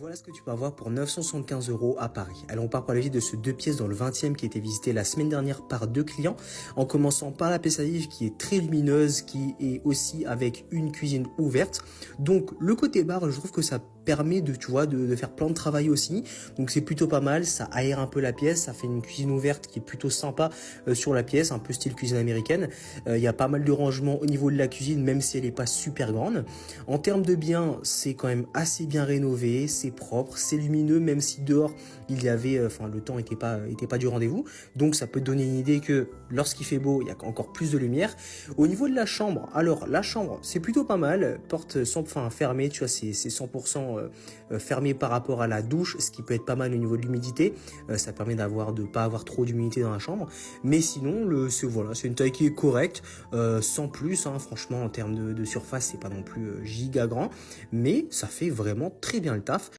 Voilà ce que tu peux avoir pour 975 € à Paris. Alors on part pour la visite de ce 2 pièces dans le 20e qui a été visité la semaine dernière par 2 clients, en commençant par la pièce à vivre qui est très lumineuse, qui est aussi avec une cuisine ouverte. Donc le côté bar, je trouve que ça permet de, tu vois, de faire plein de travail aussi. Donc c'est plutôt pas mal, ça aère un peu la pièce, ça fait une cuisine ouverte qui est plutôt sympa sur la pièce, un peu style cuisine américaine. Il y a pas mal de rangements au niveau de la cuisine, même si elle n'est pas super grande. En termes de biens, c'est quand même assez bien rénové, c'est propre, c'est lumineux, même si dehors il y avait, le temps était pas du rendez-vous. Donc ça peut donner une idée que lorsqu'il fait beau, il y a encore plus de lumière. Au niveau de la chambre, alors la chambre c'est plutôt pas mal, porte fermée, tu vois, c'est 100% fermé par rapport à la douche, ce qui peut être pas mal au niveau de l'humidité. Ça permet de pas avoir trop d'humidité dans la chambre. Mais sinon, c'est une taille qui est correcte, sans plus. Hein, franchement, en termes de surface, c'est pas non plus giga grand, mais ça fait vraiment très bien le taf.